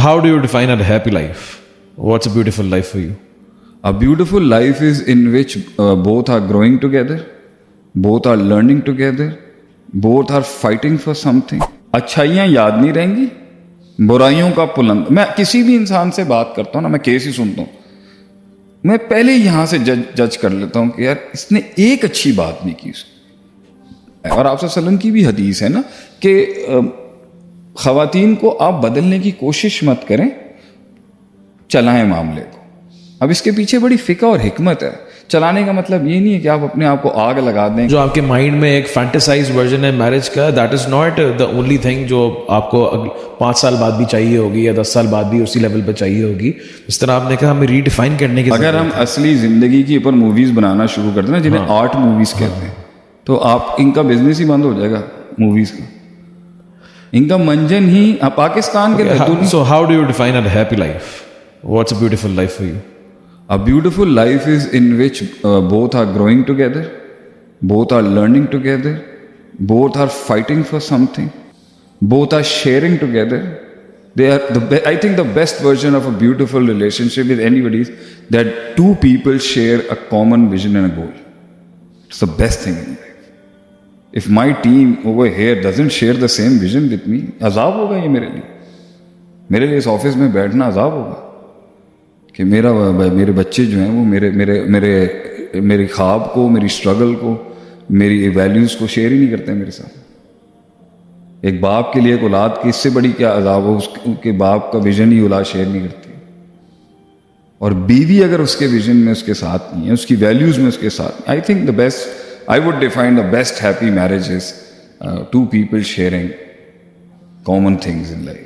how do you define a happy life? What's a beautiful life for you? A beautiful life is in which both are growing together, both are learning together, both are fighting for something. अच्छाइयाँ याद नहीं रहेंगी, बुराइयों का पुलंद. मैं किसी भी इंसान से बात करता हूँ ना, मैं केस ही सुनता हूँ, मैं पहले यहाँ से जज कर लेता हूँ कि यार इसने एक अच्छी बात नहीं की. और आप सल्लम की भी हदीस है ना कि ख़वातीन को आप बदलने की कोशिश मत करें, चलाएं मामले को. अब इसके पीछे बड़ी फ़िक्र और हिकमत है. चलाने का मतलब ये नहीं है कि आप अपने आप को आग लगा दें. जो आपके माइंड में एक फैंटेसाइज वर्जन है मैरिज का, that is not the only thing जो आपको 5 साल बाद भी चाहिए होगी या 10 साल बाद भी उसी लेवल पर चाहिए होगी. इस तरह आपने कहा हमें रीडिफाइन करने की. अगर हम असली ज़िंदगी के ऊपर मूवीज़ बनाना शुरू कर दें ना, जिन्हें आर्ट मूवीज़ कहते हैं, तो आप इनका बिजनेस ही बंद हो जाएगा मूवीज़ का. इनका मंजन ही पाकिस्तान के. So how do you define a happy life? What's a beautiful life for you? A beautiful life is in which both are growing together, both are learning together, both are fighting for something, both are sharing together. They are I think the best version of a beautiful relationship with anybody is that two people share a common vision and a goal. It's the best thing in life. If my team over here doesn't share the same vision with me, अज़ाब होगा ये मेरे लिए इस office में बैठना अज़ाब होगा कि मेरे बच्चे जो हैं वो मेरे ख्वाब को, मेरी स्ट्रगल को, मेरी वैल्यूज़ को शेयर ही नहीं करते मेरे साथ. एक बाप के लिए एक औलाद की इससे बड़ी क्या अज़ाब हो, उसके बाप का विजन ही औलाद शेयर नहीं करती. और बीवी अगर उसके विजन में उसके साथ नहीं है, उसकी वैल्यूज़ में उसके साथ, I think the best, I would define the best happy marriage is two people sharing common things in life.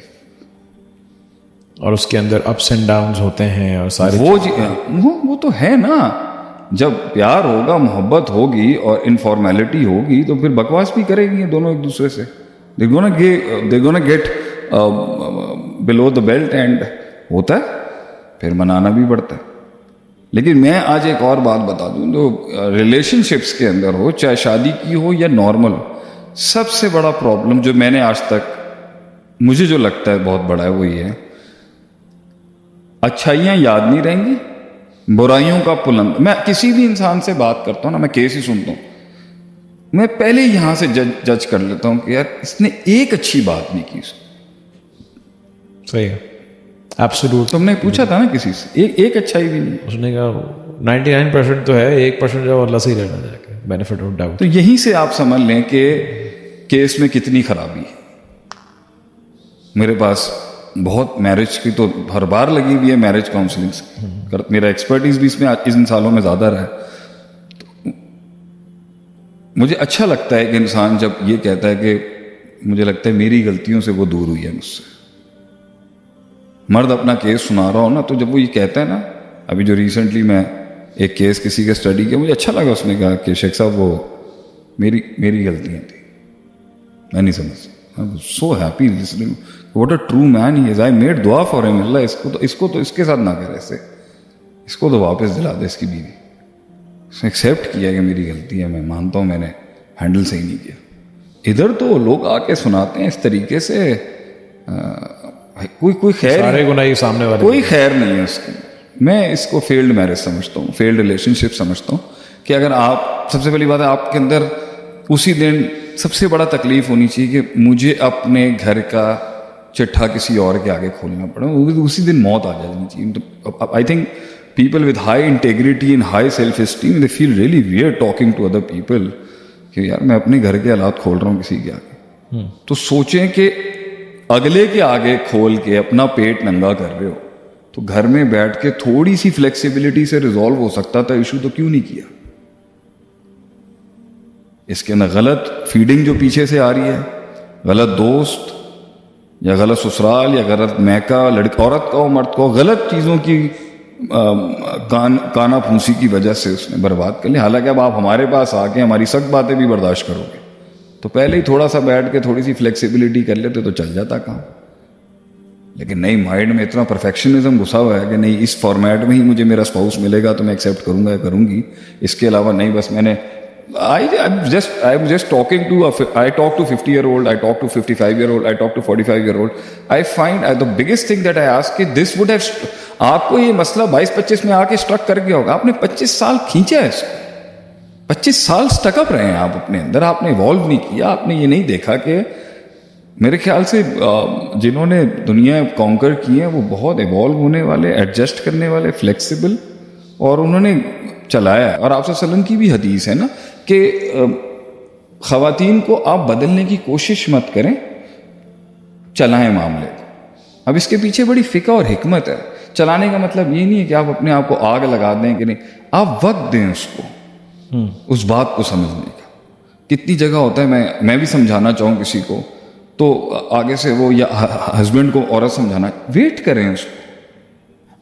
और उसके अंदर अप्स एंड डाउन्स होते हैं और सारे वो तो है ना. जब प्यार होगा, मोहब्बत होगी और इनफॉर्मेलिटी होगी तो फिर बकवास भी करेंगे दोनों एक दूसरे से. they're gonna get below the belt and होता है, फिर मनाना भी पड़ता है. लेकिन मैं आज एक और बात बता दूं, जो रिलेशनशिप्स के अंदर हो, चाहे शादी की हो या नॉर्मल, सबसे बड़ा प्रॉब्लम जो मैंने आज तक, मुझे जो लगता है बहुत बड़ा है, वो ये है अच्छाइयाँ याद नहीं रहेंगी, बुराइयों का पुलंद. मैं किसी भी इंसान से बात करता हूँ ना, मैं केस ही सुनता हूँ, मैं पहले यहाँ से जज कर लेता हूँ कि यार इसने एक अच्छी बात नहीं की. सही है, एब्सोल्यूट. तुमने पूछा था ना किसी से, एक अच्छाई भी नहीं. उसने कहा 99% तो है, 1% जो अल्लाह से ही रहना जाके, बेनिफिट ऑफ डाउट. तो यहीं से आप समझ लें कि केस में कितनी खराबी है. मेरे पास बहुत मैरिज की तो हर बार लगी हुई है, मैरिज काउंसलिंग. मेरा एक्सपर्टीज भी इसमें इन सालों में ज़्यादा रहा है. तो मुझे अच्छा लगता है कि इंसान जब ये कहता है कि मुझे लगता है मेरी गलतियों से वो दूर हुई है मुझसे. मर्द अपना केस सुना रहा हो ना, तो जब वो ये कहता है ना, अभी जो रिसेंटली मैं एक केस किसी का स्टडी किया, मुझे अच्छा लगा. उसने कहा कि शेख साहब वो मेरी गलतियाँ थी, मैं नहीं समझ. I was so happy listening. What a true man he is. I made दुआ for him. अल्लाह इसको तो इसके साथ ना करे ऐसे, इसको तो वापस दिला दे इसकी बीवी. उसने एक्सेप्ट किया कि मेरी गलती है, मैं मानता हूँ मैंने हैंडल सही नहीं किया. इधर तो लोग आके सुनाते हैं इस तरीके से, कोई खैर, सारे गुनाह सामने वाले, कोई खैर नहीं है उसकी. मैं इसको फेल्ड मैरिज समझता हूँ, फेल्ड रिलेशनशिप समझता हूँ. कि अगर आप, सबसे पहली बात है, आपके अंदर उसी दिन सबसे बड़ा तकलीफ होनी चाहिए कि मुझे अपने घर का चिट्ठा किसी और के आगे खोलना पड़ा, उसी दिन मौत आ जानी चाहिए. तो I think people with high integrity and high self esteem, they feel really weird talking to other people कि यार मैं अपने घर के हालात खोल रहा हूँ किसी के आगे. तो सोचें कि अगले के आगे खोल के अपना पेट नंगा कर रहे हो, तो घर में बैठ के थोड़ी सी फ्लेक्सिबिलिटी से रिजॉल्व हो सकता था इशू, तो क्यों नहीं किया. इसके अंदर गलत फीडिंग जो पीछे से आ रही है, गलत दोस्त या गलत ससुराल या गलत मैका, औरत को मर्द को गलत चीज़ों की काना फूंसी की वजह से उसने बर्बाद कर लिया. हालांकि अब आप हमारे पास आके हमारी सख्त बातें भी बर्दाश्त करोगे, तो पहले ही थोड़ा सा बैठ के थोड़ी सी फ्लेक्सिबिलिटी कर लेते तो चल जाता काम. लेकिन नहीं, माइंड में इतना परफेक्शनिज्म घुसा हुआ है कि नहीं, इस फॉर्मेट में ही मुझे मेरा स्पाउस मिलेगा तो मैं एक्सेप्ट करूंगा या करूंगी, इसके अलावा नहीं. बस मैंने I'm just talking to I talk to 50-year-old, I talk to 55-year-old, I talk to 45-year-old. I find the biggest thing that I ask is this would have, आपको ये मसला 22-25 में आके स्ट्रक कर गया होगा, आपने 25 साल खींचा है इसको, 25 साल स्टक अप रहे हैं आप अपने अंदर, आपने इवॉल्व नहीं किया, आपने ये नहीं देखा कि मेरे ख्याल से जिन्होंने दुनिया कॉन्कर की है वो बहुत इवॉल्व होने वाले, एडजस्ट करने वाले, फ्लेक्सिबल, और उन्होंने चलाया है. और आप वसल्लम की भी हदीस है ना कि ख़वातीन को आप बदलने की कोशिश मत करें, चलाएं मामले को. अब इसके पीछे बड़ी फ़िक्र और हिकमत है. चलाने का मतलब ये नहीं है कि आप अपने आप को आग लगा दें कि नहीं, आप वक्त दें उसको, उस बात को समझने का. कितनी जगह होता है, मैं भी समझाना चाहूँ किसी को तो आगे से वो या हस्बैंड को औरत समझाना, वेट करें उसको.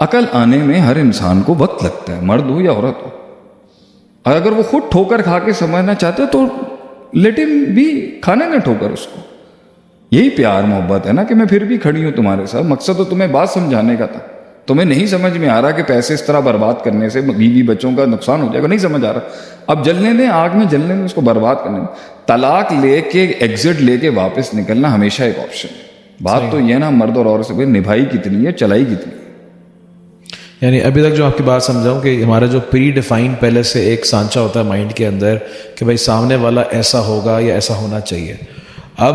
अकल आने में हर इंसान को वक्त लगता है, मर्द हो या औरत हो. अगर वो खुद ठोकर खा के समझना चाहते तो लेट हिम भी, खाने ना ठोकर उसको. यही प्यार मोहब्बत है ना कि मैं फिर भी खड़ी हूं तुम्हारे साथ. मकसद तो तुम्हें बात समझाने का था, तुम्हें नहीं समझ में आ रहा कि पैसे इस तरह बर्बाद करने से बीवी बच्चों का नुकसान हो जाएगा, नहीं समझ आ रहा. अब जलने दें, आग में जलने दें, उसको बर्बाद करने दें. तलाक लेके एग्जिट लेके वापस निकलना हमेशा एक ऑप्शन है. बात तो ये ना मर्द और औरत से निभाई कितनी है, चलाई कितनी है. यानी अभी तक जो आपकी बात समझाऊं कि हमारा जो प्री डिफाइंड पहले से एक सांचा होता है माइंड के अंदर कि भाई सामने वाला ऐसा होगा या ऐसा होना चाहिए. अब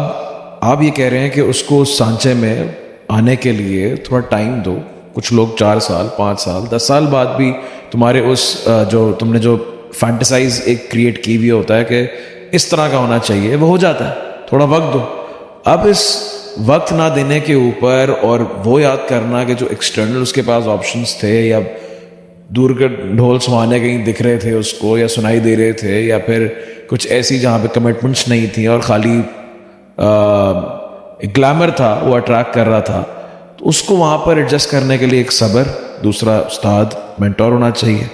आप ये कह रहे हैं कि उसको उस सांचे में आने के लिए थोड़ा टाइम दो. कुछ लोग 4 साल, 5 साल, 10 साल बाद भी तुम्हारे उस जो तुमने जो फैंटेसाइज एक क्रिएट की हुई होता है कि इस तरह का होना चाहिए, वो हो जाता है. थोड़ा वक्त दो. अब इस वक्त ना देने के ऊपर और वो याद करना कि जो एक्सटर्नल उसके पास ऑप्शंस थे या दूर के ढोल सुहाने कहीं दिख रहे थे उसको या सुनाई दे रहे थे या फिर कुछ ऐसी जहाँ पे कमिटमेंट्स नहीं थी और खाली ग्लैमर था वो अट्रैक्ट कर रहा था, तो उसको वहाँ पर एडजस्ट करने के लिए एक सब्र, दूसरा उस्ताद, मेंटोर होना चाहिए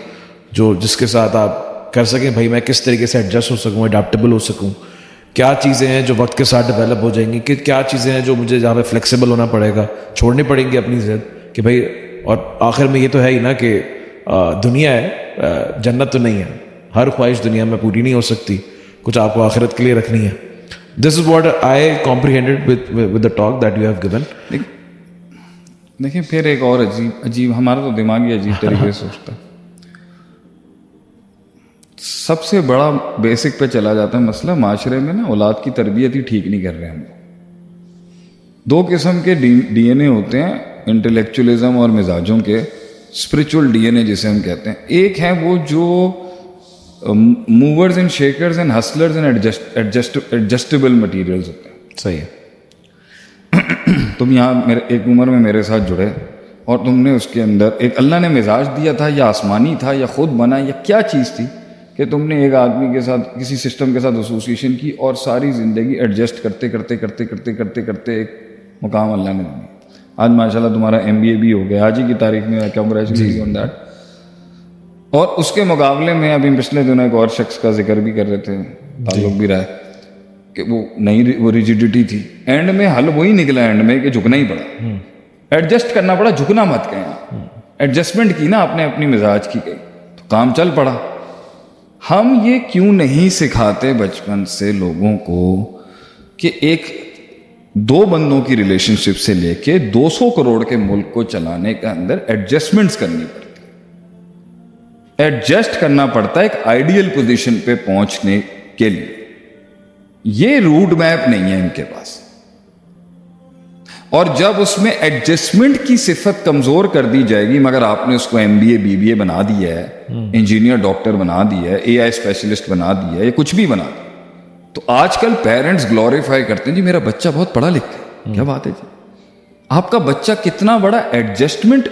जो जिसके साथ आप कर सकें भाई मैं किस तरीके से एडजस्ट हो सकूँ, अडेप्टेबल हो सकूँ, क्या चीज़ें हैं जो वक्त के साथ डेवलप हो जाएंगी, कि क्या चीज़ें हैं जो मुझे जहाँ पे फ्लेक्सिबल होना पड़ेगा, छोड़नी पड़ेंगी अपनी ज़िद कि भाई. और आखिर में ये तो है ही ना कि दुनिया है, जन्नत तो नहीं है. हर ख्वाहिश दुनिया में पूरी नहीं हो सकती, कुछ आपको आखिरत के लिए रखनी है. This is what I comprehended with the talk that you have given. देखिए फिर एक और अजीब हमारा तो दिमाग ही अजीब तरीके से सोचता है. सबसे बड़ा बेसिक पे चला जाता है मसला. माशरे में ना औलाद की तरबियत ही ठीक नहीं कर रहे हम. 2 किस्म के डीएनए होते हैं, इंटेलेक्चुअलिज्म और मिजाजों के, स्पिरिचुअल डीएनए जिसे हम कहते हैं. एक है वो जो movers and shakers and hustlers and adjustable materials होते हैं. सही है. तुम यहाँ मेरे एक उम्र में मेरे साथ जुड़े और तुमने उसके अंदर एक अल्लाह ने मिजाज दिया था, या आसमानी था या खुद बना या क्या चीज़ थी कि तुमने एक आदमी के साथ किसी सिस्टम के साथ एसोसिएशन की और सारी ज़िंदगी एडजस्ट करते करते करते करते करते करते एक मुकाम अल्लाह ने दी. आज माशाल्लाह तुम्हारा MBA भी हो गया आज ही की तारीख में, कांग्रेचुलेशन ऑन दैट. और उसके मुकाबले में अभी पिछले दिनों एक और शख्स का जिक्र भी कर रहे थे, ताल्लुक भी रहा है कि वो नहीं, वो रिजिडिटी थी. एंड में हल वही निकला एंड में कि झुकना ही पड़ा, एडजस्ट करना पड़ा. झुकना मत कहें, एडजस्टमेंट की ना आपने अपनी मिजाज की गई तो काम चल पड़ा. हम ये क्यों नहीं सिखाते बचपन से लोगों को कि एक 2 बंदों की रिलेशनशिप से लेके 200 करोड़ के मुल्क को चलाने के अंदर एडजस्टमेंट्स करनी पड़ती, एडजस्ट करना पड़ता है एक आइडियल पोजीशन पे पहुंचने के लिए. ये रूट मैप नहीं है इनके पास. और जब उसमें एडजस्टमेंट की सिफत कमजोर कर दी जाएगी, मगर आपने उसको MBA BBA बना दिया है, इंजीनियर डॉक्टर बना दिया है, AI स्पेशलिस्ट बना दिया है, या कुछ भी बना दिया, तो आजकल पेरेंट्स ग्लोरीफाई करते हैं जी मेरा बच्चा बहुत पढ़ा लिखा है. क्या बात है जी, आपका बच्चा कितना बड़ा एडजस्टमेंट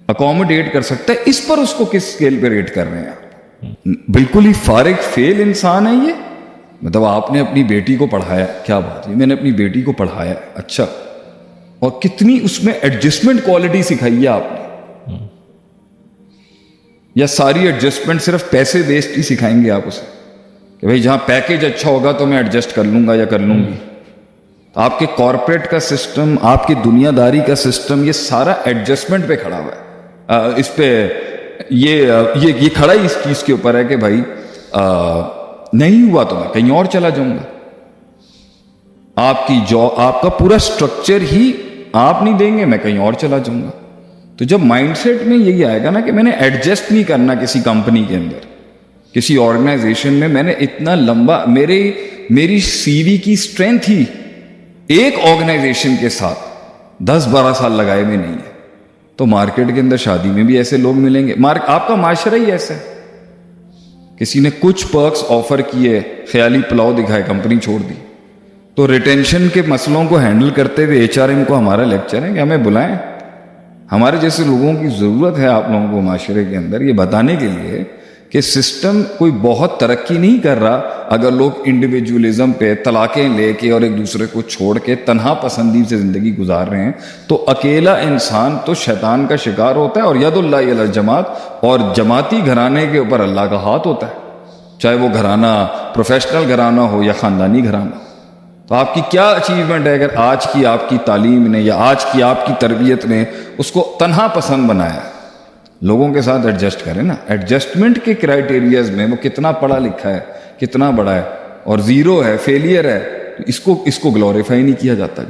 अकोमोडेट कर सकता है, इस पर उसको किस स्केल पे रेट कर रहे हैं आप. बिल्कुल ही फारिग फेल इंसान है ये. मतलब आपने अपनी बेटी को पढ़ाया, क्या बात है, मैंने अपनी बेटी को पढ़ाया, अच्छा, और कितनी उसमें एडजस्टमेंट क्वालिटी सिखाई है आपने, या सारी एडजस्टमेंट सिर्फ पैसे बेस्ड ही सिखाएंगे आप उसे कि भाई जहां पैकेज अच्छा होगा तो मैं एडजस्ट कर लूंगा या कर लूंगी. तो आपके कॉरपोरेट का सिस्टम, आपकी दुनियादारी का सिस्टम, ये सारा एडजस्टमेंट पे खड़ा हुआ है. इस पे ये खड़ा ही इस चीज के ऊपर है कि भाई نہیں ہوا تو میں کہیں اور چلا جاؤں گا. آپ کی جاب، آپ کا پورا اسٹرکچر ہی آپ نہیں دیں گے، میں کہیں اور چلا جاؤں گا. تو جب مائنڈ سیٹ میں یہی آئے گا نا کہ میں نے ایڈجسٹ نہیں کرنا کسی کمپنی کے اندر، کسی آرگنائزیشن میں، میں نے اتنا لمبا، میری سی وی کی اسٹرینتھ ہی ایک آرگنائزیشن کے ساتھ 10-12 سال لگائے میں نہیں ہے. تو مارکیٹ کے اندر شادی میں بھی ایسے لوگ ملیں گے. آپ کا معاشرہ ہی ایسا ہے. کسی نے کچھ پرکس آفر کیے، خیالی پلاؤ دکھائے، کمپنی چھوڑ دی. تو ریٹینشن کے مسئلوں کو ہینڈل کرتے ہوئے ایچ آر ایم کو ہمارا لیکچر ہے کہ ہمیں بلائیں. ہمارے جیسے لوگوں کی ضرورت ہے آپ لوگوں کو معاشرے کے اندر یہ بتانے کے لیے کہ سسٹم کوئی بہت ترقی نہیں کر رہا اگر لوگ انڈیویجولزم پہ طلاقیں لے کے اور ایک دوسرے کو چھوڑ کے تنہا پسندی سے زندگی گزار رہے ہیں. تو اکیلا انسان تو شیطان کا شکار ہوتا ہے، اور ید اللہ علی الجماعت، اور جماعتی گھرانے کے اوپر اللہ کا ہاتھ ہوتا ہے، چاہے وہ گھرانہ پروفیشنل گھرانہ ہو یا خاندانی گھرانہ. تو آپ کی کیا اچیومنٹ ہے اگر آج کی آپ کی تعلیم نے یا آج کی آپ کی تربیت نے اس کو تنہا پسند بنایا؟ لوگوں کے ساتھ ایڈجسٹ کریں نا. ایڈجسٹمنٹ کے کرائٹیریاز میں وہ کتنا پڑھا لکھا ہے، کتنا بڑا ہے، اور زیرو ہے، فیلئر ہے، تو اس کو گلوریفائی نہیں کیا جاتا.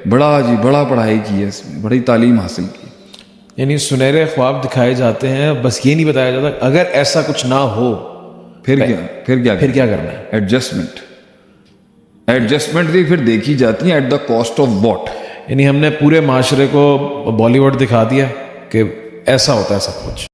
بڑا پڑھائی کی ہے، اس میں بڑی تعلیم حاصل کی. یعنی سنہرے خواب دکھائے جاتے ہیں، بس یہ نہیں بتایا جاتا اگر ایسا کچھ نہ ہو پھر کیا کرنا ہے. ایڈجسٹمنٹ بھی پھر دیکھی جاتی ہیں at the cost of what. یعنی ہم نے پورے معاشرے کو بالی ووڈ دکھا دیا کہ ایسا ہوتا ہے سب کچھ.